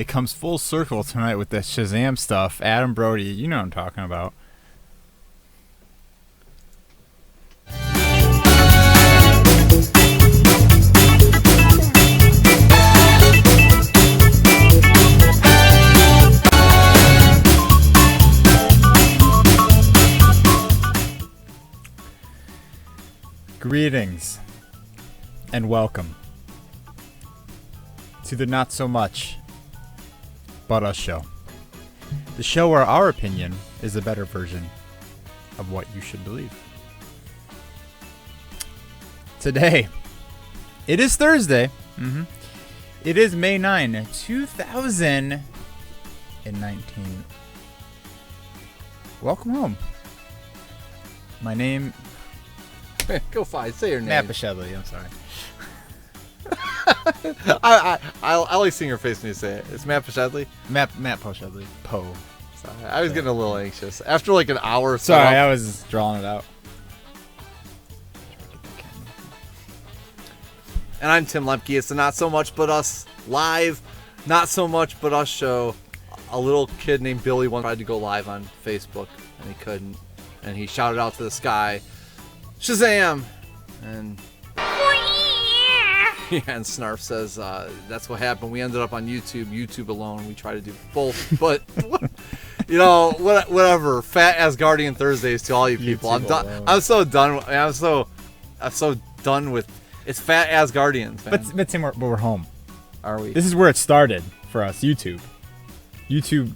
it comes full circle tonight with the Shazam stuff. Adam Brody, you know what I'm talking about. Greetings and welcome to the Not So Much But Us show. The show where our opinion is a better version of what you should believe. Today, it is Thursday. It is May 9, 2019. Welcome home. My name... Go fine. Say your name. Matt Bashedley, I'm sorry. I like seeing your face when you say it. It's Matt Bashedley? Matt Poshedley. Poe. Sorry, I was getting a little anxious. After like an hour. Sorry, I was drawing it out. And I'm Tim Lemke. It's the Not So Much But Us live, Not So Much But Us show. A little kid named Billy once tried to go live on Facebook, and he couldn't. And he shouted out to the sky, Shazam! And yeah, and Snarf says that's what happened. We ended up on YouTube alone. We tried to do both, but you know, whatever. Fat Asgardian Thursdays to all you people. I'm done. I'm so done. I'm so done with. It's Fat Asgardians, man. But Tim, we're home. Are we? This is where it started for us. YouTube. YouTube.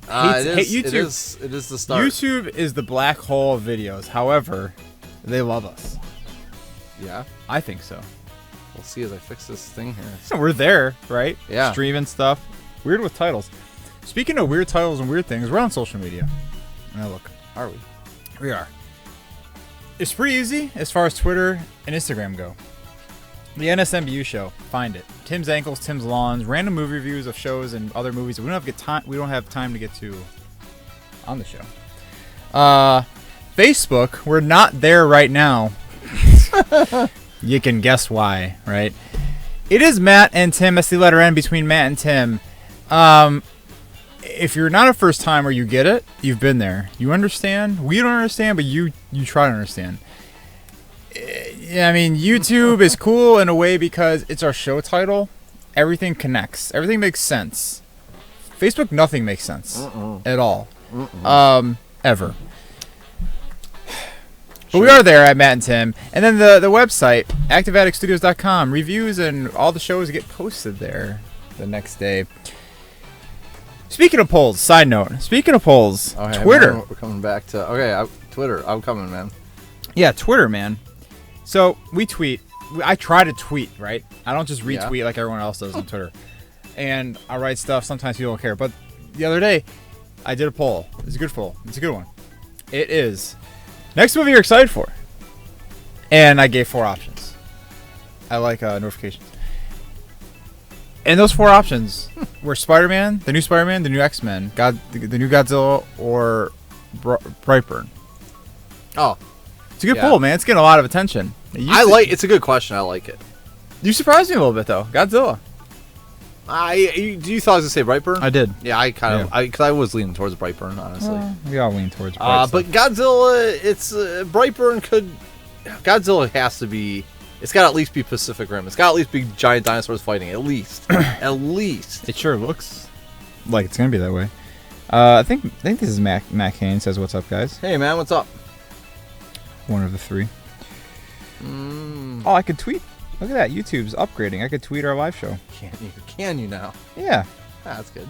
YouTube. It is the start. YouTube is the black hole of videos. However, they love us. Yeah, I think so. We'll see as I fix this thing here. So we're there, right? Yeah. Streaming stuff. Weird with titles. Speaking of weird titles and weird things, we're on social media. Now look. Are we? We are. It's pretty easy as far as Twitter and Instagram go. The NSMBU show. Find it. Tim's Ankles, Tim's Lawns, random movie reviews of shows and other movies that we don't have time to get to on the show. Facebook, we're not there right now. You can guess why, right? It is Matt and Tim. That's the letter N between Matt and Tim. If you're not a first timer, you get it. You've been there. You understand. We don't understand, but you try to understand. Yeah, I mean, YouTube is cool in a way because it's our show title. Everything connects. Everything makes sense. Facebook, nothing makes sense at all. Ever. But we are there at Matt and Tim. And then the website, activeaddictstudios.com. Reviews and all the shows get posted there the next day. Speaking of polls, side note. Speaking of polls, Twitter. Man, we're coming back to... Twitter. I'm coming, man. Yeah, Twitter, man. So, we tweet. I try to tweet, right? I don't just retweet like everyone else does on Twitter. And I write stuff. Sometimes people don't care. But the other day, I did a poll. It's a good poll. It's a good one. It is... Next movie you're excited for. And I gave 4 options. I like notifications. And those 4 options were Spider-Man, the new X-Men, the new Godzilla, or Brightburn. Oh. It's a good poll, man. It's getting a lot of attention. It's a good question. I like it. You surprised me a little bit, though. Godzilla. You thought I was going to say Brightburn? I did. Yeah, I kind of... Because I was leaning towards Brightburn, honestly. We all lean towards Brightburn. But Godzilla, it's... Brightburn could... Godzilla has to be... It's got to at least be Pacific Rim. It's got to at least be giant dinosaurs fighting. At least. At least. It sure looks like it's going to be that way. I think this is Matt Kane says, "What's up, guys?" Hey, man, what's up? One of the 3. Oh, I could tweet. Look at that. YouTube's upgrading. I could tweet our live show. Can you now? Yeah. That's good.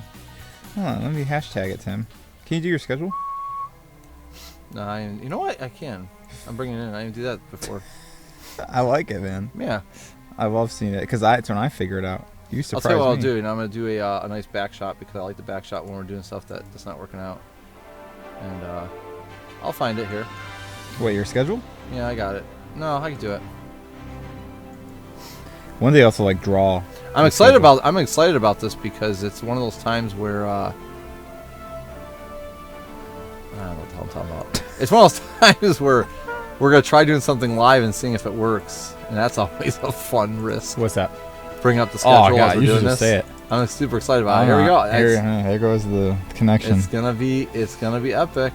Hold on. Let me hashtag it, Tim. Can you do your schedule? No, you know what? I can. I'm bringing it in. I didn't do that before. I like it, man. Yeah. I love seeing it because it's when I figure it out. You surprise me. I'll tell you what I'll do. And I'm going to do a nice back shot because I like the back shot when we're doing stuff that's not working out. And I'll find it here. What, your schedule? Yeah, I got it. No, I can do it. One day also like draw. I'm excited about this because it's one of those times where I don't know what the hell I'm talking about. It's one of those times where we're gonna try doing something live and seeing if it works, and that's always a fun risk. What's that? Bring up the schedule. Oh god, as we're you doing should just this. say it. I'm super excited about it. Here we go. Here goes the connection. It's gonna be epic.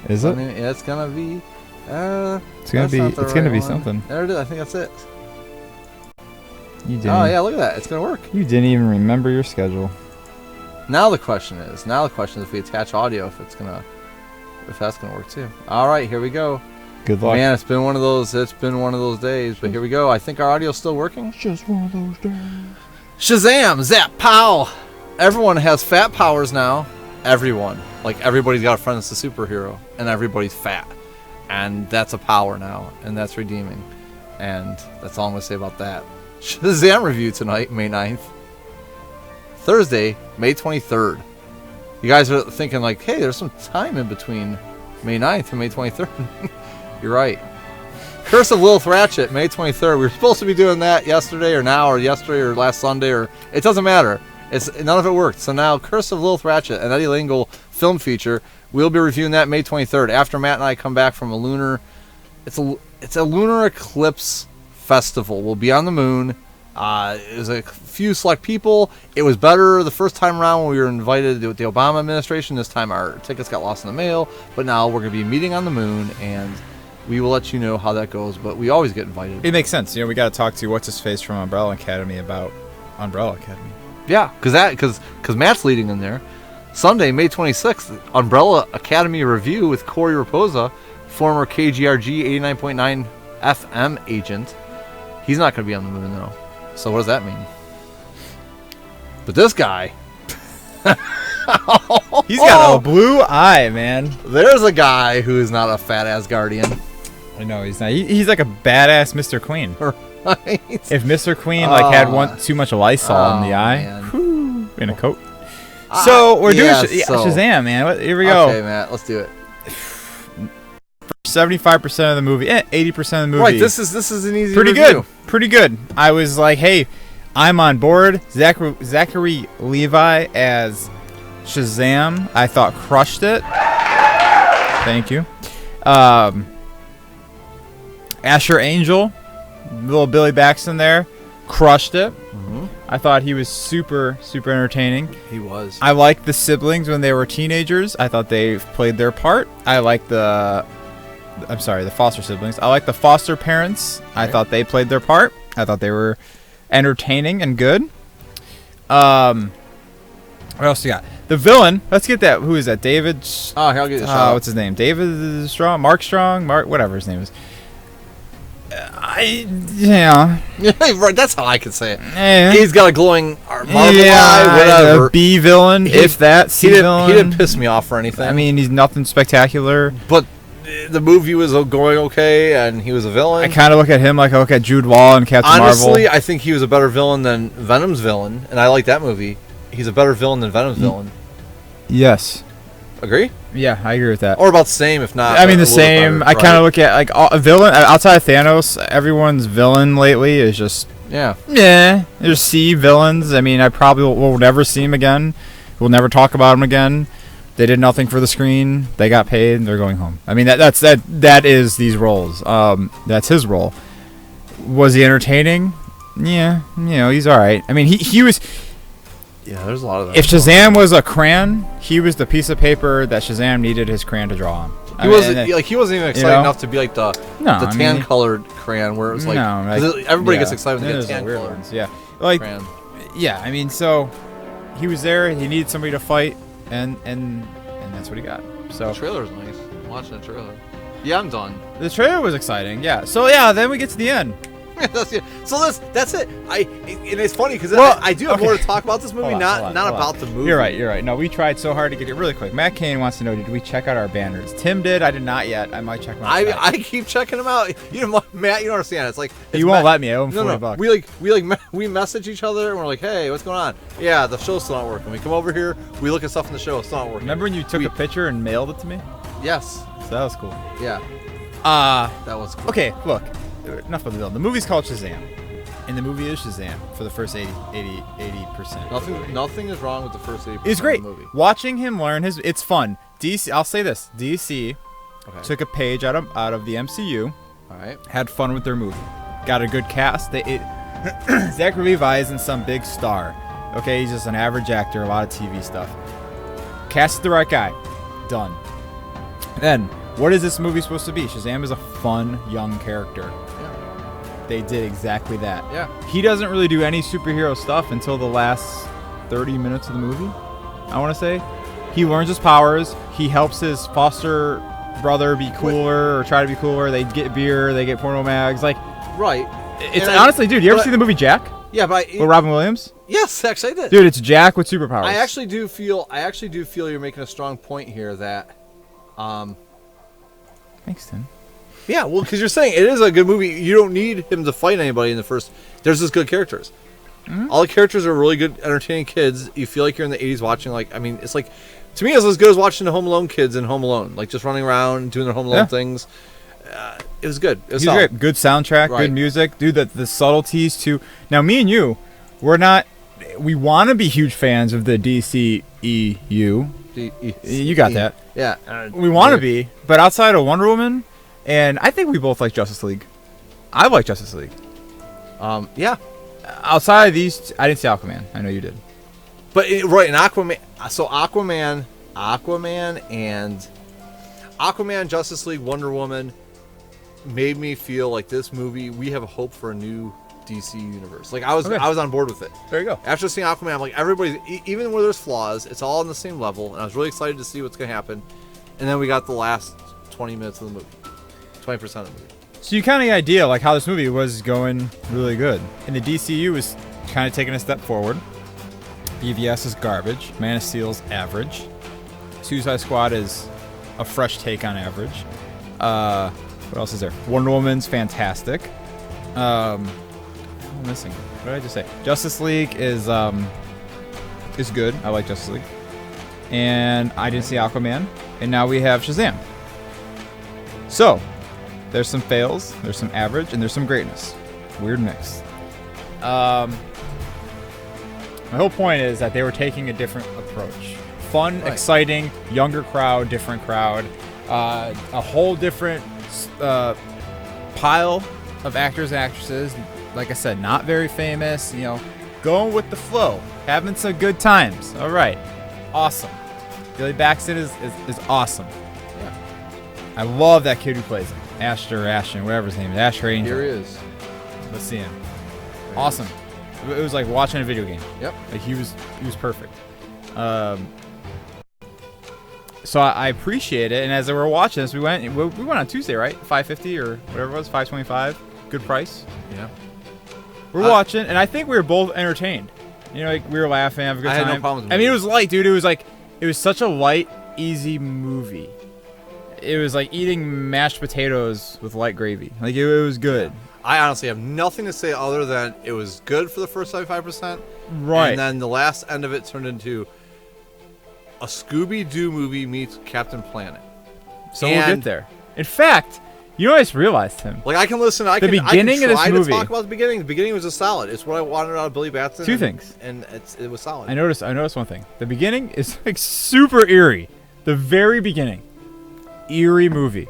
Is it? I mean, it's gonna be. It's gonna be something. There it is. I think that's it. You didn't. Oh yeah, look at that. It's gonna work. You didn't even remember your schedule. Now the question is if we attach audio, if that's gonna work too. All right, here we go. Good luck. Man, it's been one of those days, but here we go. I think our audio's still working. Just one of those days. Shazam! Zap! Pow! Everyone has fat powers now. Everyone. Like, everybody's got a friend that's a superhero, and everybody's fat. And that's a power now, and that's redeeming. And that's all I'm going to say about that. Shazam review tonight, May 9th. Thursday, May 23rd. You guys are thinking, like, hey, there's some time in between May 9th and May 23rd. You're right. Curse of Lilith Ratchet, May 23rd. We were supposed to be doing that yesterday or now or yesterday or last Sunday, or it doesn't matter. None of it worked. So now Curse of Lilith Ratchet, an Eddie Lingle film feature. We'll be reviewing that May 23rd after Matt and I come back from a lunar. It's a lunar eclipse festival. We'll be on the moon. It was a few select people. It was better the first time around when we were invited with the Obama administration. This time our tickets got lost in the mail. But now we're going to be meeting on the moon, and we will let you know how that goes. But we always get invited. It makes sense. We got to talk to what's his face from Umbrella Academy about Umbrella Academy. Yeah, because Matt's leading in there. Sunday, May 26th, Umbrella Academy review with Corey Raposa, former KGRG 89.9 FM agent. He's not going to be on the moon, though. So what does that mean? But this guy... He's got a blue eye, man. There's a guy who is not a fat Asgardian. I know, he's not. He's like a badass Mr. Queen. Right? If Mr. Queen had too much Lysol in the eye, whew, in a coat. So we're doing Shazam, man. Here we go. Okay, Matt, let's do it. 75% of the movie, 80% of the movie. Right, this is an easy pretty review. Pretty good. I was like, hey, I'm on board. Zachary Levi as Shazam, I thought crushed it. Thank you. Asher Angel, little Billy Baxton there, crushed it. Mm-hmm. I thought he was super entertaining. He was. I liked the siblings when they were teenagers. I thought they played their part. I liked the foster siblings. I liked the foster parents. Right. I thought they played their part. I thought they were entertaining and good. What else you got? The villain. Let's get that. Who is that? David. Oh, here, I'll get the shout. What's his name? David Strong. Mark Strong. Whatever his name is. Yeah. Right. That's how I can say it. He's got a glowing marble eye. Whatever. B villain, if that. C villain. He didn't piss me off or anything. I mean, he's nothing spectacular. But the movie was going okay, and he was a villain. I kind of look at him like I look at Jude Law and Captain Marvel. Honestly, I think he was a better villain than Venom's villain, and I like that movie. He's a better villain than Venom's villain. Yes. Agree? Yeah, I agree with that. Or about the same, if not. I mean, the same. I kind of look at like a villain outside of Thanos. Everyone's villain lately is just There's C villains. I mean, I probably will never see him again. We'll never talk about him again. They did nothing for the screen. They got paid. And they're going home. I mean, that is these roles. That's his role. Was he entertaining? Yeah, he's all right. I mean, he was. Yeah, there's a lot of that. If Shazam was a crayon, he was the piece of paper that Shazam needed his crayon to draw on. He wasn't even excited enough to be like the tan colored crayon where it was like everybody gets excited when they get tan colored ones. Yeah, like crayon. Yeah. I mean, so he was there. He needed somebody to fight, and that's what he got. So the trailer's nice. I'm watching the trailer. Yeah, I'm done. The trailer was exciting. Yeah. So yeah, then we get to the end. So that's it. And it's funny because I do have more to talk about this movie, not about the movie. You're right. No, we tried so hard to get it really quick. Matt Kane wants to know: did we check out our banners? Tim did. I did not yet. I might check them out. I keep checking them out. Matt, you don't understand. It's like you won't let me. I owe him $40. We message each other and we're like, hey, what's going on? Yeah, the show's still not working. We come over here, we look at stuff in the show. It's still not working. Remember when you took a picture and mailed it to me? Yes. So that was cool. Yeah. That was cool. Okay, look. Enough of the villain. The movie's called Shazam, and the movie is Shazam for the first 80%. Nothing is wrong with the first 80%. It's great. Of the movie. Watching him learn it's fun. DC. I'll say this: DC took a page out of the MCU. All right. Had fun with their movie. Got a good cast. Zachary Levi isn't some big star. Okay, he's just an average actor, a lot of TV stuff. Cast the right guy. Done. Then, what is this movie supposed to be? Shazam is a fun, young character. Yeah. They did exactly that. Yeah. He doesn't really do any superhero stuff until the last 30 minutes of the movie, I want to say. He learns his powers. He helps his foster brother be cooler or try to be cooler. They get beer. They get porno mags. Like, right. It's honestly, dude, you ever see the movie Jack? Yeah, but with Robin Williams? Yes, actually I did. Dude, it's Jack with superpowers. I actually do feel you're making a strong point here that Thanks, Tim. yeah, well, because you're saying it is a good movie. You don't need him to fight anybody in the first. There's just good characters. Mm-hmm. All the characters are really good, entertaining kids. You feel like you're in the 80s watching, like, I mean, it's like, to me, it's as good as watching the Home Alone kids in Home Alone. Like, just running around and doing their Home Alone things. It was good. It was solid. Great. Good soundtrack, good music. Dude, the subtleties, too. Now, me and you, we want to be huge fans of the DCEU. You got that. Yeah. We want to be, but outside of Wonder Woman, and I think we both like Justice League. I like Justice League. Yeah. Outside of these, I didn't see Aquaman. I know you did. But right, in Aquaman, so Aquaman, Justice League, Wonder Woman made me feel like this movie, we have a hope for a new DC universe. Like, I was on board with it. There you go. After seeing Aquaman, I'm like, everybody, even where there's flaws, it's all on the same level, and I was really excited to see what's going to happen. And then we got the last 20 minutes of the movie. 20% of the movie. So you kind of get an idea, like, how this movie was going really good. And the DCU was kind of taking a step forward. BVS is garbage. Man of Steel's average. Suicide Squad is a fresh take on average. What else is there? Wonder Woman's fantastic. What am I missing? What did I just say? Justice League is good. I like Justice League. And I didn't see Aquaman. And now we have Shazam. So, there's some fails, there's some average, and there's some greatness. Weird mix. My whole point is that they were taking a different approach. Fun, exciting, younger crowd, different crowd. A whole different pile of actors and actresses. Like I said, not very famous. You know, going with the flow, having some good times. All right, awesome. Billy Baxton is awesome. Yeah, I love that kid who plays him. Ashton, whatever his name is. Ashton Angel. Here he is. Let's see him. Awesome. It was like watching a video game. Yep. Like he was perfect. So I appreciate it. And as we were watching this, we went on Tuesday, right? 550 or whatever it was, 525. Good price. Yeah. We're watching, and I think we were both entertained. You know, like we were laughing, having a good time. I had no problems with it. I mean, it was light, dude. It was such a light, easy movie. It was like eating mashed potatoes with light gravy. Like it was good. I honestly have nothing to say other than it was good for the first 75%. Right. And then the last end of it turned into a Scooby-Doo movie meets Captain Planet. So we'll get there. In fact, you know what I just realized, Tim? Like, I can listen. I can try to talk about the beginning. The beginning was just solid. It's what I wanted out of Billy Batson. Two things. And it was solid. I noticed one thing. The beginning is like super eerie. The very beginning. Eerie movie.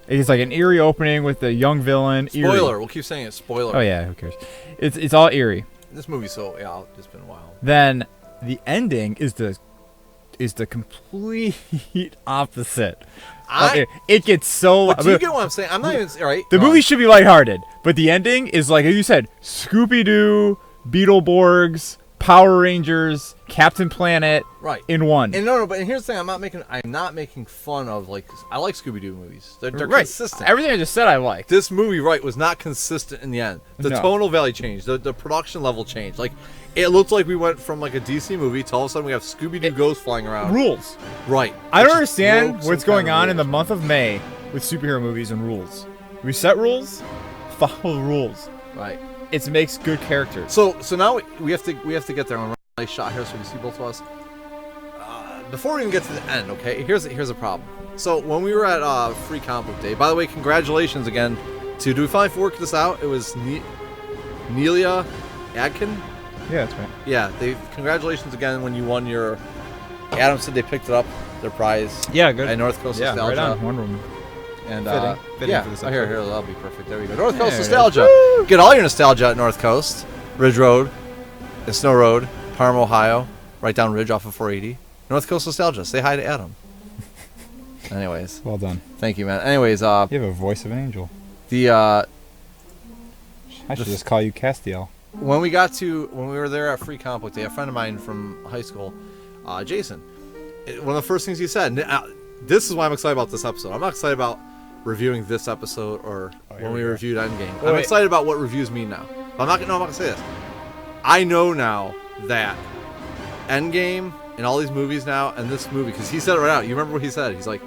It's like an eerie opening with the young villain. Spoiler. Eerie. We'll keep saying it. Spoiler. Oh, yeah. Who cares? It's all eerie. This movie's it's been a while. Then the ending is the complete opposite. It gets so. But do you get what I'm saying? I'm not even right. The movie should be lighthearted, but the ending is like you said: Scooby-Doo, Beetleborgs, Power Rangers, Captain Planet, in one. And no, but here's the thing: I'm not making fun of I like Scooby-Doo movies. They're consistent. Everything I just said, I like. This movie, was not consistent in the end. The tonal value changed. The production level changed. Like, it looked like we went from like a DC movie to all of a sudden we have Scooby-Doo ghosts flying around. Rules. Right. I don't understand what's going on in the month of May with superhero movies and rules. We set rules, follow the rules. Right. It makes good characters. So now we have to get there. I'm gonna nice shot here so we can see both of us. Before we even get to the end, okay? Here's a problem. So when we were at Free Comic Book Day, by the way, congratulations again to. Do we finally work this out? It was Nelia Adkin. Yeah, that's right. Yeah, congratulations again when you won your. Adam said they picked it up, their prize. Yeah, good. At North Coast Nostalgia. Right on. Wonder Woman. And fitting for this here, that'll be perfect. There we go. North Coast Nostalgia. Get all your nostalgia at North Coast, Ridge Road, and Snow Road, Parma, Ohio, right down Ridge off of 480. North Coast Nostalgia. Say hi to Adam. Anyways. Well done. Thank you, man. Anyways. You have a voice of an angel. I should just call you Castiel. When we were there at Free Comic Book Day, a friend of mine from high school, Jason, one of the first things he said, this is why I'm excited about this episode. I'm not excited about reviewing this episode or when we reviewed Endgame. I'm excited about what reviews mean now. I'm not going to say this. I know now that Endgame and all these movies now and this movie, because he said it right out. You remember what he said? He's like,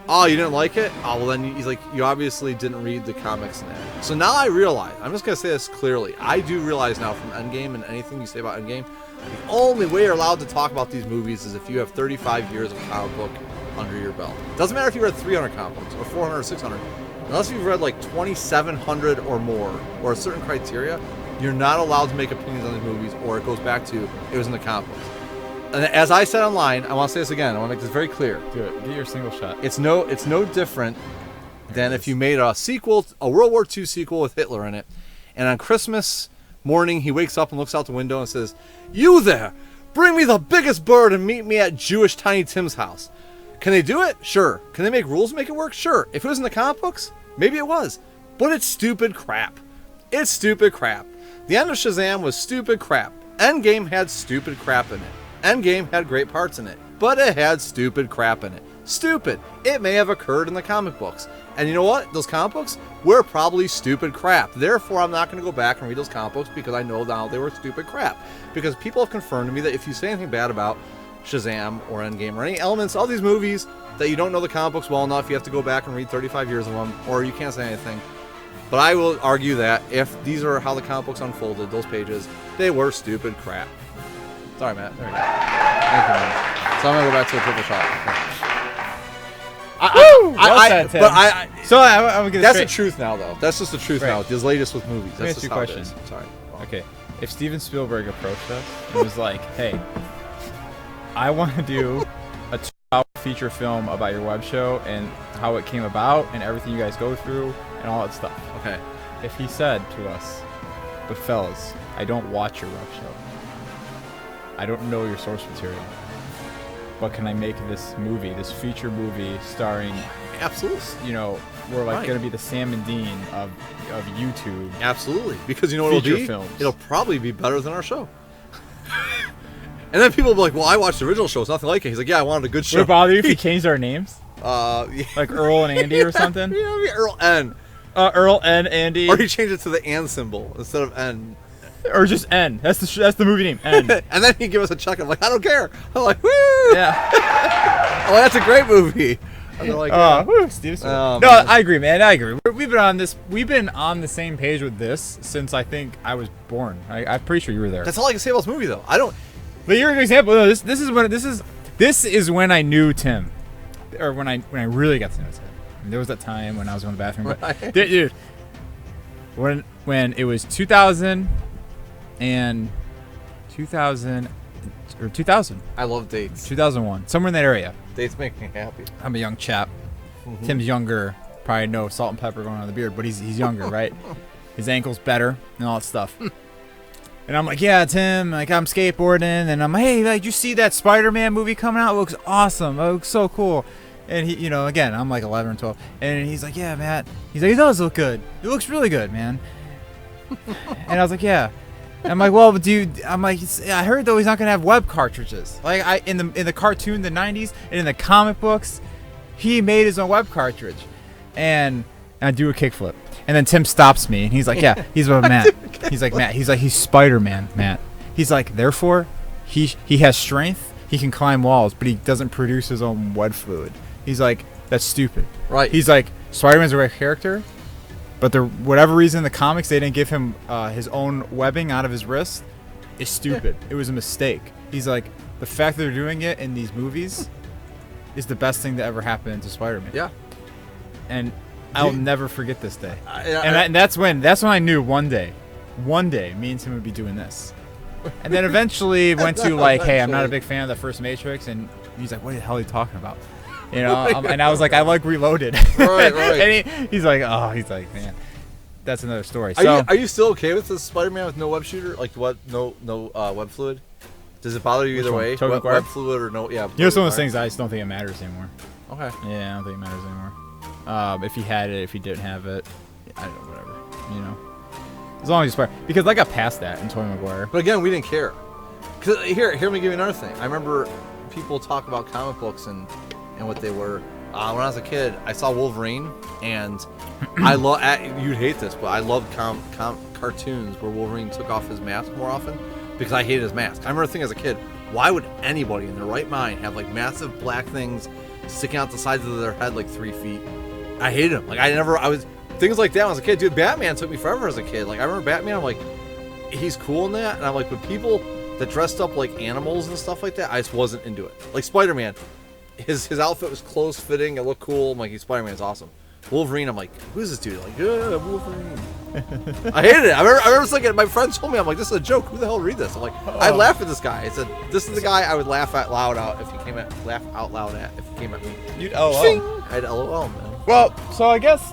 oh, you didn't like it? Oh, well then he's like, you obviously didn't read the comics in there. So now I realize, I'm just going to say this clearly, I do realize now from Endgame and anything you say about Endgame, the only way you're allowed to talk about these movies is if you have 35 years of comic book under your belt. Doesn't matter if you read 300 comic books or 400 or 600. Unless you've read like 2,700 or more or a certain criteria, you're not allowed to make opinions on these movies, or it goes back to it was in the comic books. And as I said online, I want to say this again. I want to make this very clear. Do it. Get your single shot. It's no different than if you made a sequel, a World War II sequel with Hitler in it, and on Christmas morning he wakes up and looks out the window and says, "You there! Bring me the biggest bird and meet me at Jewish Tiny Tim's house." Can they do it? Sure. Can they make rules to make it work? Sure. If it was in the comic books, maybe it was. But it's stupid crap. It's stupid crap. The end of Shazam was stupid crap. Endgame had stupid crap in it. Endgame had great parts in it, but it had stupid crap in it. Stupid. It may have occurred in the comic books. And you know what? Those comic books were probably stupid crap. Therefore, I'm not going to go back and read those comic books because I know now they were stupid crap. Because people have confirmed to me that if you say anything bad about Shazam or Endgame or any elements of these movies that you don't know the comic books well enough, you have to go back and read 35 years of them, or you can't say anything. But I will argue that if these are how the comic books unfolded, those pages, they were stupid crap. Sorry, Matt. There you go. Thank you, man. So I'm going to go back to the purple shot. That's the truth now, though. That's just the truth now. This latest with movies. That's just how it is. Sorry. Okay. If Steven Spielberg approached us and was like, hey, I want to do a 2-hour feature film about your web show and how it came about and everything you guys go through and all that stuff. Okay. If he said to us, but fellas, I don't watch your web show. I don't know your source material. But can I make this movie, this feature movie starring... Absolutely. You know, we're like going to be the Sam and Dean of YouTube. Absolutely. Because you know what it'll be? Films. It'll probably be better than our show. And then people will be like, well, I watched the original show. It's nothing like it. He's like, yeah, I wanted a good show. Would it bother you if he changed our names? Yeah. Like Earl and Andy or something? Yeah, Earl N. Earl N. Andy. Or he changed it to the and symbol instead of N. Or just N. That's the movie name. N. And then he'd give us a check. I'm like, I don't care. I'm like, woo! Yeah. Oh, that's a great movie. And they're like, Steve. Oh, no, I agree, man. I agree. We've been on the same page with this since I think I was born. I'm pretty sure you were there. That's all I can say about this movie, though. I don't. But you're a good example. No, this is when I knew Tim, or when I really got to know Tim. And there was that time when I was in the bathroom. Right. Dude, when it was 2000. And 2000. I love dates. 2001. Somewhere in that area. Dates make me happy. I'm a young chap. Mm-hmm. Tim's younger. Probably no salt and pepper going on the beard, but he's younger, right? His ankle's better and all that stuff. And I'm like, yeah, Tim, like I'm skateboarding, and I'm like, hey, like, you see that Spider-Man movie coming out? It looks awesome. It looks so cool. And he, you know, again, I'm like 11 or 12, and he's like, yeah, Matt. He's like, it does look good. It looks really good, man. And I was like, yeah. And I'm like, well, dude, I'm like, I heard though he's not gonna have web cartridges. Like in the cartoon, the '90s, and in the comic books, he made his own web cartridge, and I do a kickflip, and then Tim stops me, and he's like, yeah, he's what Matt. He's like, Matt. He's like, he's Spider-Man, Matt. He's like, therefore, he has strength, he can climb walls, but he doesn't produce his own web fluid. He's like, that's stupid. Right. He's like, Spider-Man's a great character. But whatever reason in the comics they didn't give him his own webbing out of his wrist is stupid. It was a mistake. He's like, the fact that they're doing it in these movies is the best thing that ever happened to Spider-Man. Yeah. And I'll never forget this day. And that's when I knew one day, me and Tim would be doing this. And then eventually went to like, hey, I'm not a big fan of the first Matrix, and he's like, what the hell are you talking about? You know, and I was like, I like Reloaded. Right. And he's like, man, that's another story. Are you still okay with the Spider-Man with no web shooter? Like what? No web fluid? Does it bother you either way? Tobey Maguire? Web fluid or no? Yeah. You know, it's one of those things I just don't think it matters anymore. Okay. Yeah, I don't think it matters anymore. If he had it, if he didn't have it, I don't know, whatever. You know, as long as he's Spider. Because I got past that in Tobey Maguire. But again, we didn't care. Cause here, let me give you another thing. I remember people talk about comic books and what they were. When I was a kid, I saw Wolverine, and I love. You'd hate this, but I loved cartoons where Wolverine took off his mask more often because I hated his mask. I remember thinking as a kid, why would anybody in their right mind have like massive black things sticking out the sides of their head like 3 feet? I hated him. Like I was things like that when I was a kid. Dude, Batman took me forever as a kid. Like I remember Batman, I'm like, he's cool in that, and I'm like, but people that dressed up like animals and stuff like that, I just wasn't into it. Like Spider-Man, his outfit was close fitting, it looked cool. I'm like, Spider-Man's awesome. Wolverine, I'm like, who's this dude? Like, yeah, Wolverine. I hated it. I remember thinking, my friends told me, I'm like, this is a joke. Who the hell read this? I'm like, I laugh at this guy. I said, this is the guy I would laugh out loud at if he came at me. You'd LOL. I'd LOL, man. Well, so I guess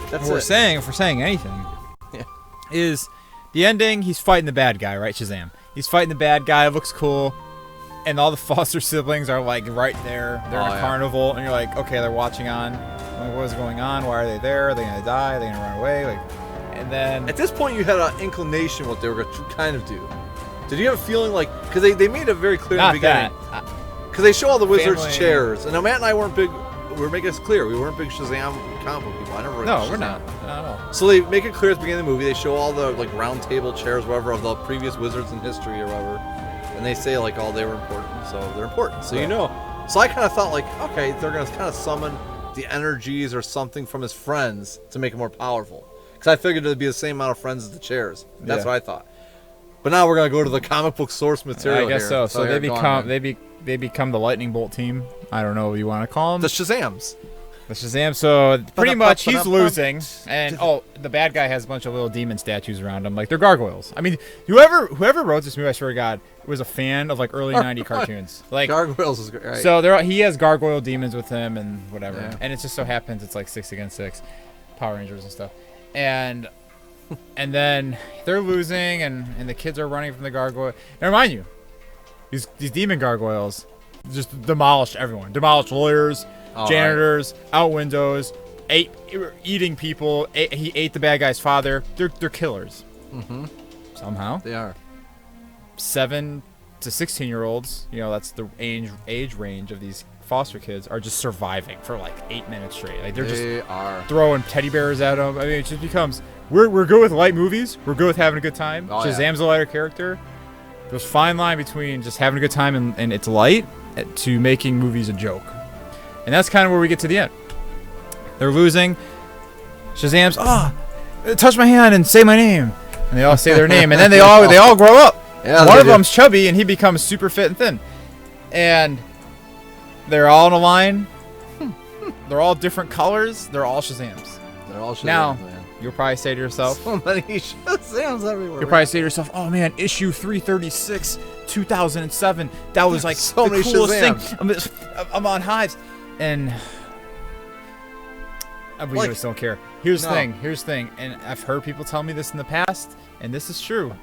That's what we're it. saying, if we're saying anything, Yeah. is the ending. He's fighting the bad guy, right? Shazam. He's fighting the bad guy. It looks cool. And all the foster siblings are like right there. They're in a carnival, and you're like, okay, they're watching on. Like, what is going on? Why are they there? Are they gonna die? Are they gonna run away? Like, and then At this point, you had an inclination what they were going to kind of do. Did you have a feeling like, because they made it very clear in the not beginning, that. because they show all the wizards' Family. chairs, and now Matt and I weren't big. We were making this clear. We weren't big Shazam comic book people. I never read No, Shazam. we're not. Not at all. So they make it clear at the beginning of the movie. They show all the like round table chairs, whatever, of the previous wizards in history or whatever, and they say like, oh, they were important, so they're important. So you know. So I kind of thought like, okay, they're gonna kind of summon the energies or something from his friends to make it more powerful. Because I figured it'd be the same amount of friends as the chairs. That's what I thought. But now we're gonna go to the comic book source material. I guess here. so. So they become the Lightning Bolt team. I don't know what you want to call them. The Shazams. The Shazam. So pretty much he's losing, and the bad guy has a bunch of little demon statues around him, like they're gargoyles. I mean, whoever wrote this movie, I swear to God, was a fan of like early '90s cartoons. Like Gargoyles is great. Right. So he has gargoyle demons with him and whatever, Yeah. and it just so happens it's like 6 against 6, Power Rangers and stuff, and then they're losing, and the kids are running from the gargoyle. Now remind you, these demon gargoyles just demolished everyone, demolished lawyers. Janitors, out windows, eating people. He ate the bad guy's father. They're killers. Mm-hmm. Somehow. They are. 7 to 16-year-olds, you know, that's the age range of these foster kids, are just surviving for like 8 minutes straight. Like they're throwing teddy bears at them. I mean, it just becomes we're good with light movies. We're good with having a good time. Shazam's a lighter character. There's a fine line between just having a good time and it's light to making movies a joke. And that's kind of where we get to the end. They're losing. Shazam's, touch my hand and say my name. And they all say their name. And then they all grow up. Yeah, one of them's chubby, and he becomes super fit and thin. And they're all in a line. They're all different colors. They're all Shazams. They're all Shazams, now, man. You'll probably say to yourself, so many Shazams everywhere. You'll probably say to yourself, oh man, issue 336, 2007. That was like so the many coolest Shazams. thing. I'm on hives. And we just don't care. Here's the thing. And I've heard people tell me this in the past, and this is true.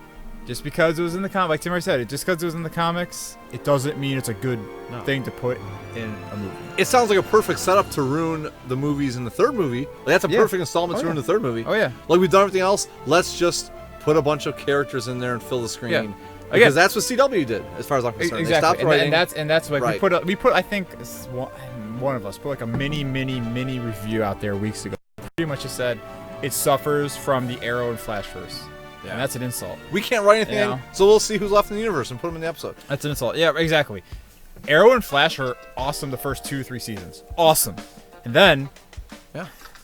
Just because it was in the comic, like Tim already said, just because it was in the comics, it doesn't mean it's a good thing to put in a movie. It sounds like a perfect setup to ruin the movies in the third movie. Like, that's a perfect installment to ruin the third movie. Oh yeah. Like we've done everything else. Let's just put a bunch of characters in there and fill the screen. Yeah. Because that's what CW did, as far as I'm concerned. Exactly. They stopped writing. And that's like we put I think one of us put like a mini review out there weeks ago. Pretty much just said it suffers from the Arrow and Flashverse. Yeah. And that's an insult. We can't write anything, so we'll see who's left in the universe and put them in the episode. That's an insult. Yeah, exactly. Arrow and Flash are awesome the first 2-3 seasons. Awesome. And then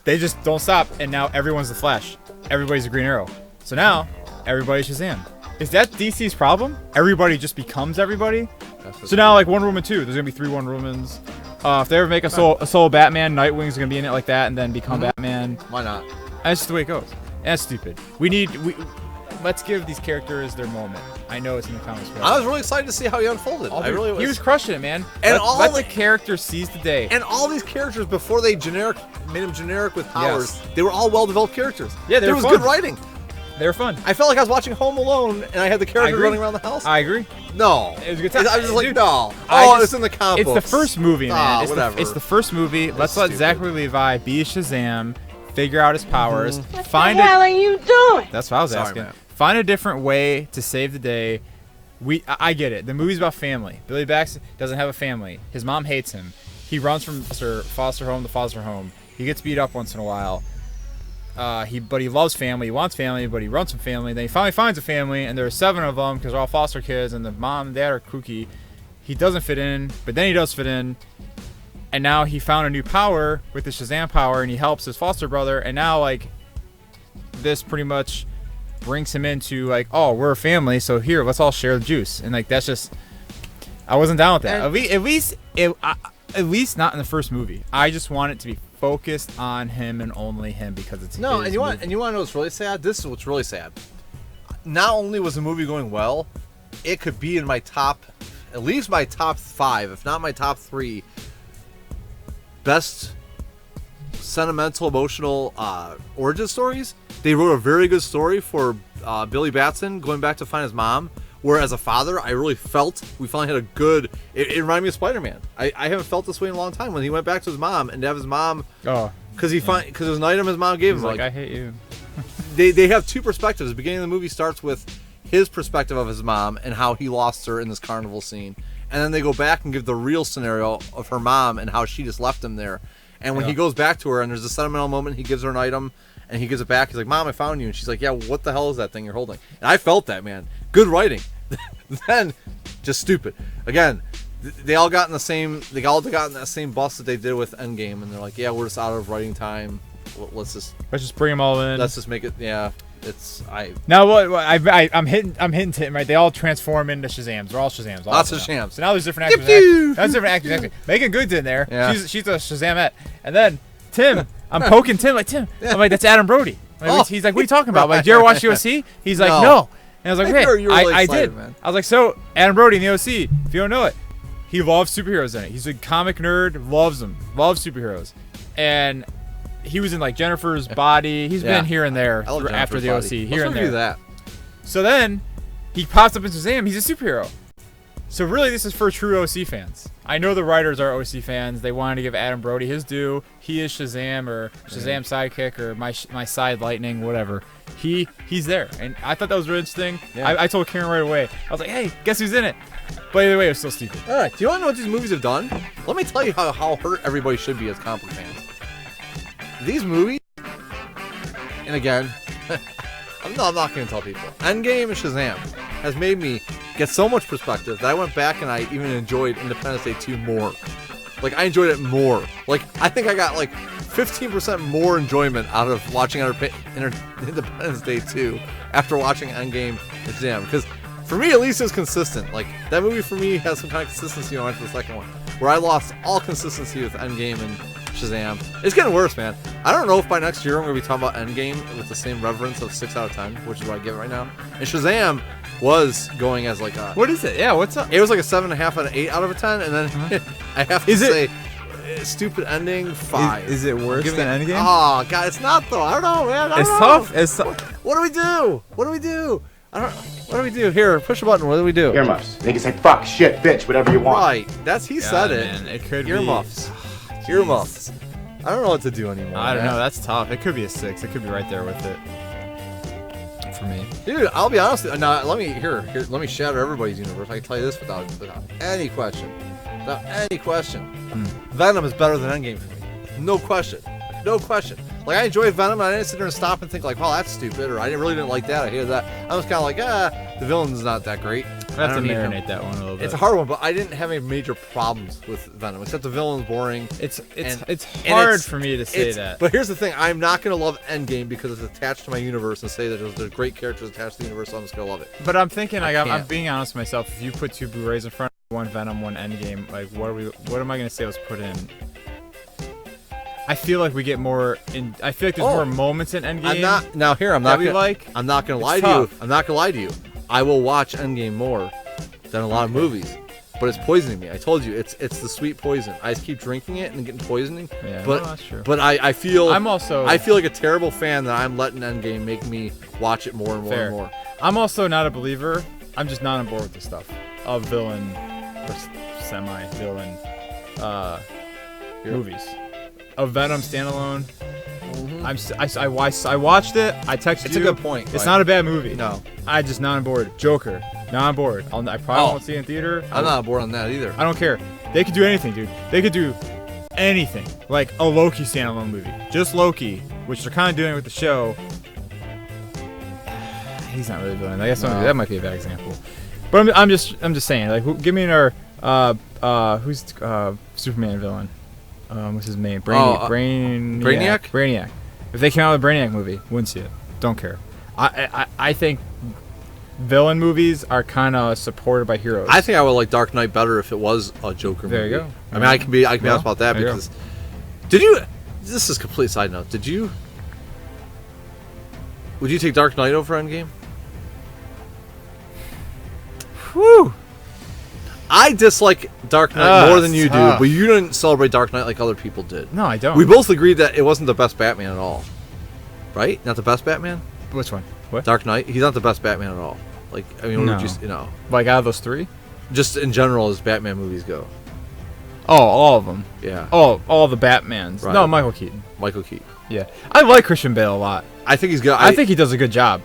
they just don't stop, and now everyone's the Flash. Everybody's a Green Arrow. So now everybody's Shazam. Is that DC's problem? Everybody just becomes everybody? So now like Wonder Woman 2, there's going to be 3 Wonder Womans. If they ever make a solo Batman, Nightwing's going to be in it like that and then become Batman. Why not? That's just the way it goes. And that's stupid. Let's give these characters their moment. I know it's in the comics. I was really excited to see how he unfolded. He was crushing it, man. And let the character seize the day. And all these characters, before they made him generic with powers, they were all well-developed characters. Yeah, there was good writing. They were fun. I felt like I was watching Home Alone, and I had the character running around the house. I agree. No. It was a good time. I was just like, Dude, no. Oh, it's in the comic It's books. the first movie, man. Whatever. It's the first movie. Let's let Zachary Levi be Shazam, figure out his powers. What the hell are you doing? That's what I was asking. Man. Find a different way to save the day. I get it. The movie's about family. Billy Baxter doesn't have a family. His mom hates him. He runs from foster home to foster home. He gets beat up once in a while. But he loves family. He wants family, but he runs from family. Then he finally finds a family, and there are 7 of them because they're all foster kids, and the mom and dad are kooky. He doesn't fit in, but then he does fit in. And now he found a new power with the Shazam power, and he helps his foster brother. And now, like, this pretty much brings him into, like, oh, we're a family, so here, let's all share the juice. And, like, that's just, I wasn't down with that. At least not in the first movie. I just want it to be focused on him and only him because it's his and you want movie. to know what's really sad? This is what's really sad. Not only was the movie going well, it could be in my top, at least my top 5, if not my top 3 best sentimental, emotional origin stories. They wrote a very good story for Billy Batson going back to find his mom. Where as a father, I really felt we finally had a good. It reminded me of Spider-Man. I haven't felt this way in a long time. When he went back to his mom and to have his mom, because it was an item his mom gave him. Like, I hate you. They have 2 perspectives. The beginning of the movie starts with his perspective of his mom and how he lost her in this carnival scene, and then they go back and give the real scenario of her mom and how she just left him there. And when he goes back to her and there's a sentimental moment, he gives her an item and he gives it back. He's like, "Mom, I found you," and she's like, "Yeah, what the hell is that thing you're holding?" And I felt that, man. Good writing. Then, just stupid. Again, they all got in the same. They all got in that same bus that they did with Endgame, and they're like, "Yeah, we're just out of writing time. Let's just bring them all in. Let's just make it." Yeah, Now what? I'm hitting Tim, right? They all transform into Shazams. They're all Shazams. Lots of Shazams. So now there's different actors. That's different actors. Megan Good's in there. Yeah. She's a Shazamette. And then Tim, I'm poking Tim like Tim. I'm like, that's Adam Brody. Like, he's like, what are you talking about? Like, did you ever watch the OC? He's like, no. And I was like, hey, I did. Man. I was like, so Adam Brody in the OC, if you don't know it, he loves superheroes in it. He's a comic nerd, loves them, loves superheroes. And he was in like Jennifer's Body. He's been here and there after the OC, here and there. That. So then he pops up in Shazam. He's a superhero. So really, this is for true OC fans. I know the writers are OC fans. They wanted to give Adam Brody his due. He is Shazam or Shazam sidekick or my side lightning, whatever. He's there, and I thought that was really interesting. Yeah. I told Karen right away. I was like, hey, guess who's in it? But either way, it was still stupid. All right, do you want to know what these movies have done? Let me tell you how hurt everybody should be as comic book fans. These movies, and again, I'm not going to tell people. Endgame and Shazam has made me get so much perspective that I went back and I even enjoyed Independence Day 2 more. Like, I enjoyed it more. Like, I think I got, like, 15% more enjoyment out of watching Independence Day 2 after watching Endgame and Shazam. Because, for me, at least, it's consistent. Like, that movie, for me, has some kind of consistency when I went to the second one. Where I lost all consistency with Endgame and Shazam. It's getting worse, man. I don't know if by next year I'm going to be talking about Endgame with the same reverence of 6 out of 10, which is what I give it right now. And Shazam was going as like a... What is it? Yeah, what's up? It was like a 7.5 out of 8 out of a 10, and then I have to say, stupid ending, 5. Is it worse than Endgame? Oh, God, it's not, though. I don't know, man. It's tough. It's tough. What do we do? What do we do? What do we do? Here, push a button. What do we do? Earmuffs. They can say fuck, shit, bitch, whatever you want. Right. He said it. Man, it could Earmuffs. Earmuffs. I don't know what to do anymore. I don't know. That's tough. It could be a 6. It could be right there with it. For me. Dude, I'll be honest. Now, let me shatter everybody's universe. I can tell you this without any question. Without any question. Venom is better than Endgame for me. No question. No question. Like, I enjoyed Venom, and I didn't sit there and stop and think, like, wow, that's stupid, or I really didn't like that, I hated that. I was kind of like, the villain's not that great. I have to marinate that one a little bit. It's a hard one, but I didn't have any major problems with Venom, except the villain's boring. It's hard for me to say that. But here's the thing, I'm not going to love Endgame because it's attached to my universe and say that there's great characters attached to the universe, so I'm just going to love it. But I'm thinking, like, I'm being honest with myself, if you put 2 Blu-rays in front of one Venom, one Endgame, like, what am I going to say was put in? I feel like we get more in. I feel like there's more moments in Endgame. I'm not gonna lie to you. I'm not gonna lie to you. I will watch Endgame more than a lot of movies, but it's poisoning me. I told you, it's the sweet poison. I just keep drinking it and getting poisoning. Yeah, but that's true. But I feel I feel like a terrible fan that I'm letting Endgame make me watch it more and more and more. I'm also not a believer. I'm just not on board with this stuff of villain or semi-villain movies. Of Venom standalone. I watched it. I texted you. It's a good point. It's not a bad movie. No. I just not on board. Joker, not on board. I probably won't see it in theater. I'm not on board on that either. I don't care. They could do anything, dude. They could do anything. Like a Loki standalone movie. Just Loki, which they're kind of doing with the show. He's not really villain. I guess that might be a bad example. But I'm just saying. Like, give me another. Who's Superman villain? What's his name? Brainiac. Brainiac. If they came out with a Brainiac movie, wouldn't see it. Don't care. I think villain movies are kind of supported by heroes. I think I would like Dark Knight better if it was a Joker movie. There you go. I mean, I can be honest about that because. Did you? This is a complete side note. Would you take Dark Knight over Endgame? Whew. I dislike Dark Knight more than you do, but you didn't celebrate Dark Knight like other people did. No, I don't. We both agreed that it wasn't the best Batman at all. Right? Not the best Batman? Which one? What? Dark Knight? He's not the best Batman at all. Like, I mean, what would you. Like out of those three? Just in general as Batman movies go. Oh, all of them. Yeah. Oh, all the Batmans. Right. No, Michael Keaton. Michael Keaton. Yeah. I like Christian Bale a lot. I think he's good. I think he does a good job.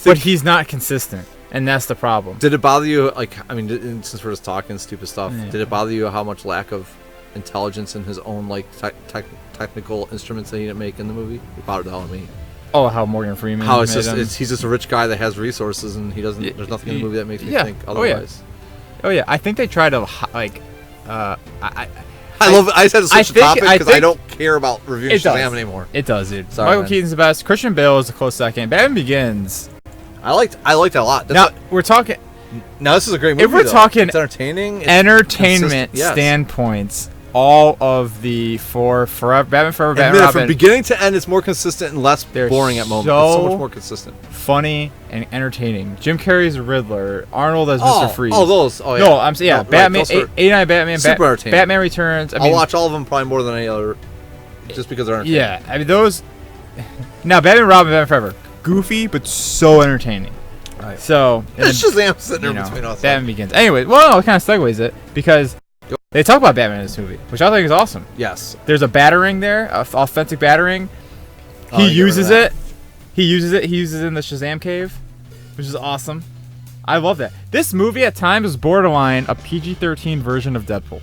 But he's not consistent. And that's the problem. Did it bother you, like, I mean, since we're just talking stupid stuff, did it bother you how much lack of intelligence in his own, like, technical instruments that he didn't make in the movie? It bothered the hell out of me. Oh, how Morgan Freeman How it's made just, he's just a rich guy that has resources, and he doesn't, there's nothing in the movie that makes me think otherwise. Oh, yeah. I think they try to, like, I love it. I just had to switch the topic because I don't care about reviewing Shazam anymore. It does, dude. Sorry, Michael Keaton's the best. Christian Bale is a close second. Batman Begins. I liked that a lot. We're talking. Now this is a great movie. If we're talking, it's entertaining. Entertainment standpoints. All of the Batman Forever, Batman Robin, from beginning to end, it's more consistent and less boring at moments. It's so much more consistent, funny, and entertaining. Jim Carrey's Riddler, Arnold as Mr. Freeze. Oh, those. Oh, yeah. No, I'm saying Batman. 89 Batman. Super entertaining. Batman Returns. I'll watch all of them probably more than any other, just because they're entertaining. Yeah, I mean those. Now, Batman Robin, Batman Forever, goofy but so entertaining. Right. So Shazam sitting there between us. Batman Begins. Anyway, well, no, it kind of segues it because they talk about Batman in this movie, which I think is awesome. Yes. There's a battering there, authentic battering. He uses it. He uses it. He uses it in the Shazam cave, which is awesome. I love that. This movie at times was borderline a PG-13 version of Deadpool.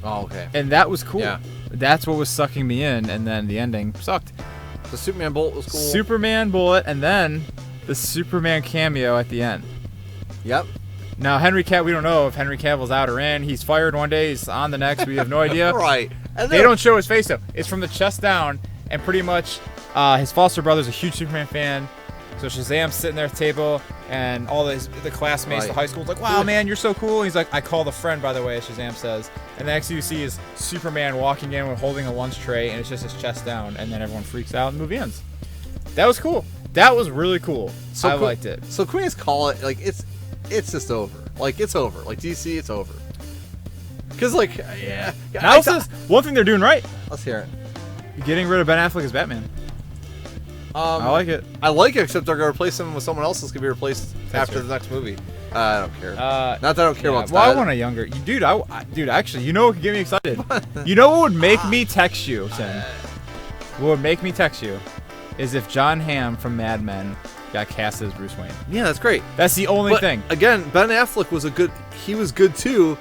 Oh, okay. And that was cool. Yeah. That's what was sucking me in, and then the ending sucked. The Superman bullet was cool. Superman bullet, and then the Superman cameo at the end. Yep. Now, we don't know if Henry Cavill's out or in. He's fired one day, he's on the next. We have no idea. Right. And they don't show his face, though. It's from the chest down, and pretty much his foster brother's a huge Superman fan. So Shazam's sitting there at the table, and all the classmates, the high school's like, wow, man, you're so cool. And he's like, I called a friend, by the way, Shazam says. And the next thing you see is Superman walking in with holding a lunch tray, and it's just his chest down, and then everyone freaks out, and the movie ends. That was cool. That was really cool. I liked it. So can we just call it, like, it's just over. Like, it's over. Like, DC, it's over. Because, like, yeah. Now, one thing they're doing right. Let's hear it. Getting rid of Ben Affleck as Batman. I like it. I like it, except they're going to replace him with someone else that's going to be replaced after the next movie. I don't care. Not that I don't care about that. Well, I want a younger... Dude, actually, you know what could get me excited? You know what would make me text you, Tim? What would make me text you is if John Hamm from Mad Men got cast as Bruce Wayne. Yeah, that's great. That's the only thing. Again, Ben Affleck was he was good too.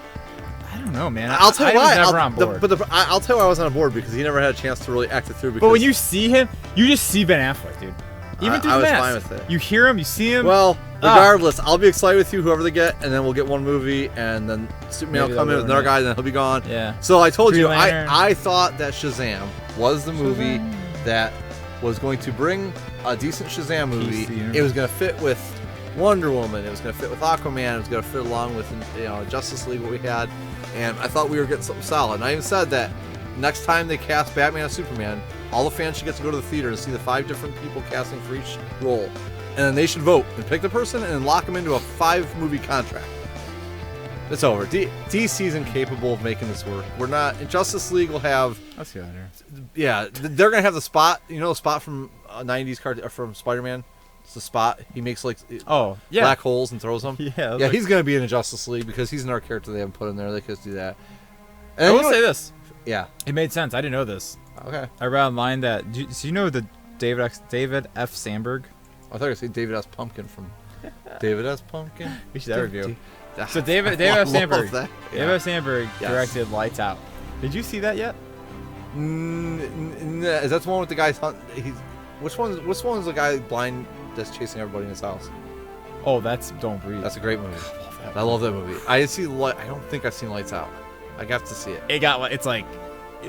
I don't know, man. I'll tell you why. I was never on board. I'll tell you why I wasn't on board, because he never had a chance to really act it through. But when you see him, you just see Ben Affleck, dude. Even through the mask. I was fine with it. You hear him, you see him. Well, regardless, I'll be excited with you, whoever they get, and then we'll get one movie, and then Superman will come in with another guy, and then he'll be gone. Yeah. So I told you, I thought that Shazam was the movie that was going to bring a decent Shazam movie. It was going to fit with Wonder Woman. It was going to fit with Aquaman. It was going to fit along with Justice League, what we had. And I thought we were getting something solid. And I even said that next time they cast Batman and Superman, all the fans should get to go to the theater and see the 5 different people casting for each role. And then they should vote and pick the person and then lock them into a 5-movie contract. It's over. DC's incapable of making this work. We're not. Justice League will have. Let's get out of here. Yeah, they're gonna have the Spot. You know the Spot from '90s card from Spider-Man. It's the Spot. He makes like black holes and throws them. Yeah. He's gonna be in a Justice League because he's another character they haven't put in there. They could do that. And I will say this. Yeah, it made sense. I didn't know this. Okay. I read online that. So you know the David F. Sandberg? I thought you were saying David S. Pumpkin from David S. Pumpkin. We should that review. So David F. Sandberg. David F. Sandberg directed Lights Out. Did you see that yet? Is that the one with the guy? Which one's the guy blind that's chasing everybody in his house? Oh, that's Don't Breathe. That's a great movie. I love that movie. I don't think I've seen Lights Out. I have to see it. It's like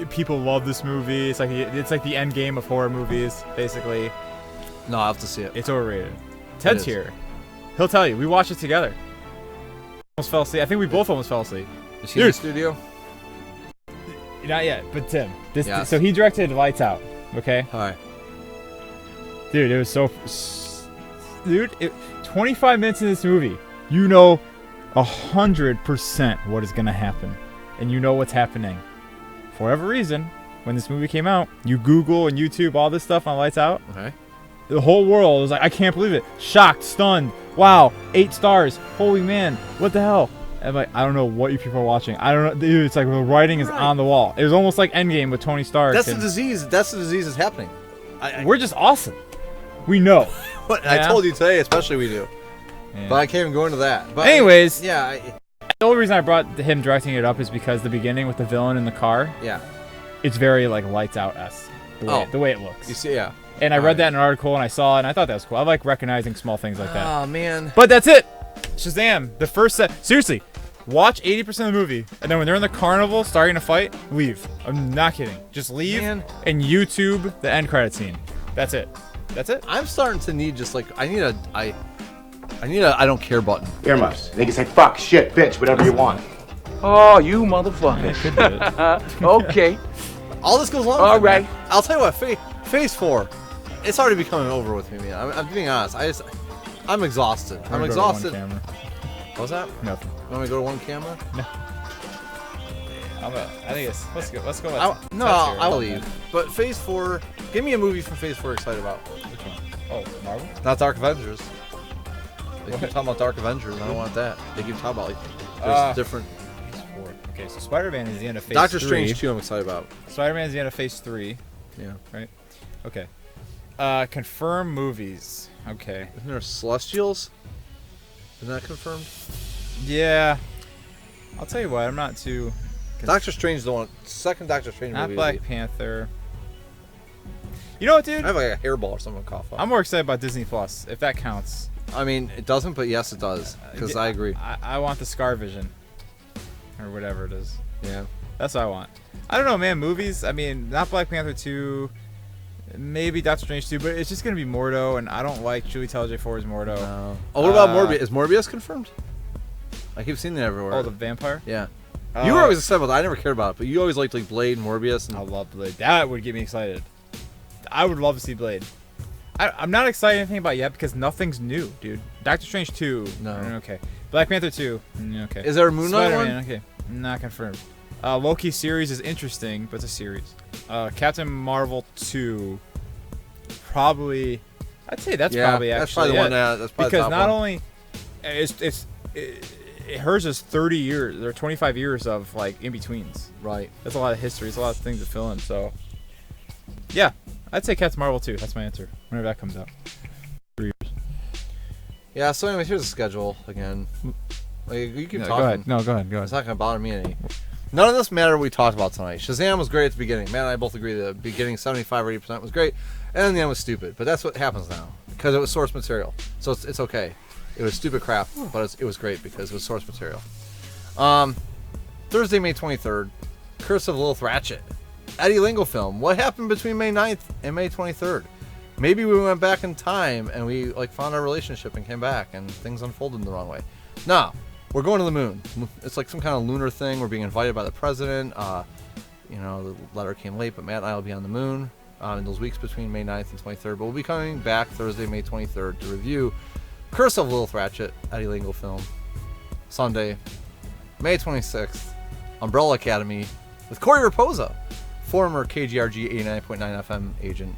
people love this movie. It's like the end game of horror movies, basically. No, I'll have to see it. It's overrated. Ted's here. He'll tell you. We watched it together. Almost fell asleep. I think we both almost fell asleep. Is he in the studio? Not yet, but Tim. So he directed Lights Out. Okay. Hi. Dude, it was so. Dude, 25 minutes in this movie, you know, 100% what is gonna happen, and you know what's happening. For whatever reason, when this movie came out, you Google and YouTube all this stuff on Lights Out. Okay. The whole world was like, I can't believe it. Shocked, stunned. Wow, 8 stars. Holy man, what the hell? I'm like, I don't know what you people are watching. I don't know, dude. It's like the writing is on the wall. It was almost like Endgame with Tony Stark. That's the disease. That's the disease that's happening. We're just awesome. We know. I told you today, especially we do. Yeah. But I can't even go into that. But anyways, the only reason I brought him directing it up is because the beginning with the villain in the car. Yeah. It's very like Lights Out-esque. The way it looks. You see, yeah. And I read that in an article and I saw it and I thought that was cool. I like recognizing small things like that. Oh man. But that's it. Shazam. The first set. Seriously, watch 80% of the movie and then when they're in the carnival starting to fight, leave. I'm not kidding. Just leave and YouTube the end credit scene. That's it. That's it. I'm starting to need just like I need a I don't care button. Earmuffs. They can say fuck, shit, bitch, whatever you want. Oh, you motherfucker. Okay. All this goes along. All right. I'll tell you what. Phase 4, it's already becoming over with me, man. I'm being honest. I'm exhausted. I'm exhausted. What was that? Nothing. You want me to go to one camera? No. I think it's. Let's go. I'll leave. But Phase 4, give me a movie from Phase 4 you're excited about. Which one? Oh, Marvel? Not Dark Avengers. They keep talking about Dark Avengers. I don't want that. They keep talking about there's different. Phase 4. Okay, so Spider-Man is the end of Phase 3. Doctor Strange 2 I'm excited about. Spider-Man is the end of Phase 3. Yeah. Right? Okay. Confirm movies. Okay. Isn't there Celestials? Isn't that confirmed? Yeah. I'll tell you what, I'm not too... Doctor Strange is the one. Second Doctor Strange movie. Not Black Panther. You know what, dude? I have like a hairball or something to cough up. I'm more excited about Disney Plus, if that counts. I mean, it doesn't, but yes, it does. Because I agree. I want the Scar Vision. Or whatever it is. Yeah. That's what I want. I don't know, man. Movies, I mean, not Black Panther 2. Maybe Doctor Strange 2, but it's just going to be Mordo, and I don't like Julie Taylor-Joy-Four's Mordo. No. Oh, what about Morbius? Is Morbius confirmed? I keep seeing it everywhere. Oh, the vampire? Yeah. You were always excited about that. I never cared about it, but you always liked like Blade and Morbius. And... I love Blade. That would get me excited. I would love to see Blade. I'm not excited anything about it yet because nothing's new, dude. Doctor Strange 2. No. Okay. Black Panther 2. Okay. Is there a Moon Knight one? Okay. Not confirmed. Loki series is interesting, but it's a series. Captain Marvel 2. Probably. I'd say that's probably actually that's probably the one. That's probably because the top not one. only hers is 30 years or 25 years of like in betweens. Right. That's a lot of history. It's a lot of things to fill in. So, yeah, I'd say Captain Marvel 2. That's my answer. Whenever that comes out. 3 years. Yeah. So, anyways, here's the schedule again. Like, you keep talking. Go ahead. No, go ahead. It's not gonna bother me any. None of this mattered what we talked about tonight. Shazam was great at the beginning. Matt and I both agree that the beginning 75 or 80% was great, and then the end was stupid. But that's what happens now because it was source material, so it's okay. It was stupid crap, but it was great because it was source material. Thursday, May 23rd, Curse of Lilith Ratchet. Eddie Lingo film. What happened between May 9th and May 23rd? Maybe we went back in time and we like found our relationship and came back and things unfolded in the wrong way. No, we're going to the moon. It's like some kind of lunar thing. We're being invited by the president. You know, the letter came late, but Matt and I will be on the moon in those weeks between May 9th and 23rd. But we'll be coming back Thursday, May 23rd to review Curse of Lilith Ratchet, Eddie Lingo film. Sunday, May 26th, Umbrella Academy with Corey Raposa, former KGRG 89.9 FM agent.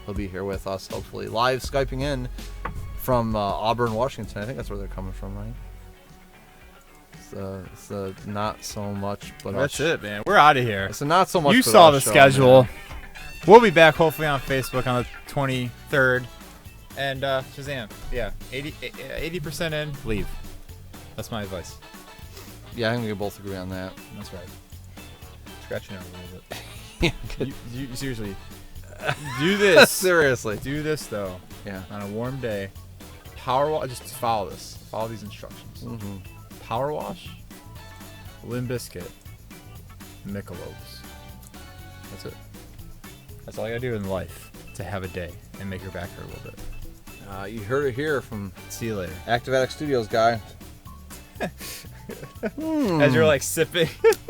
He'll be here with us, hopefully, live Skyping in from Auburn, Washington. I think that's where they're coming from, right? It's not so much, but that's it, man. We're out of here. It's a not so much. You but saw the show, schedule. Man. We'll be back hopefully on Facebook on the 23rd. And Shazam, yeah, 80% in, leave. That's my advice. Yeah, I think we can both agree on that. That's right. Scratch your nose a little bit. Yeah, you seriously, do this. Seriously. Do this, though. Yeah. On a warm day. Power wash. Just follow this. Follow these instructions. Mm-hmm. Power wash. Limp Bizkit. Michelob's. That's it. That's all you gotta do in life to have a day and make your back hurt a little bit. You heard it here from See you later. Active Addict Studios guy. As you're like sipping. These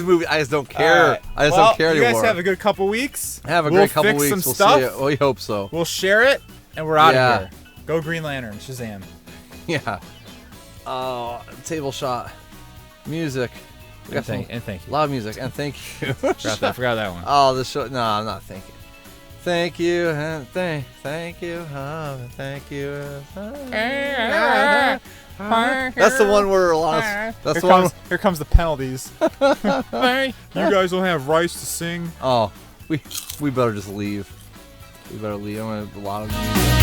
movies, I just don't care. Right. I just don't care you anymore. guys have a good couple weeks. Have a great couple fix weeks. Some We'll stuff. see you. We hope so. We'll share it, and we're out Yeah. of here. Go Green Lantern, Shazam. Yeah. Table shot. Music. We got And some thank you. loud music. And thank you. I forgot that one. Oh, the show. No, I'm not thanking. Thank you. And thank you. Thank you. That's the one where a lot of. That's the one. Here comes the penalties. You guys don't have rights to sing. Oh, we better just leave. We better leave. I'm gonna have a lot of music.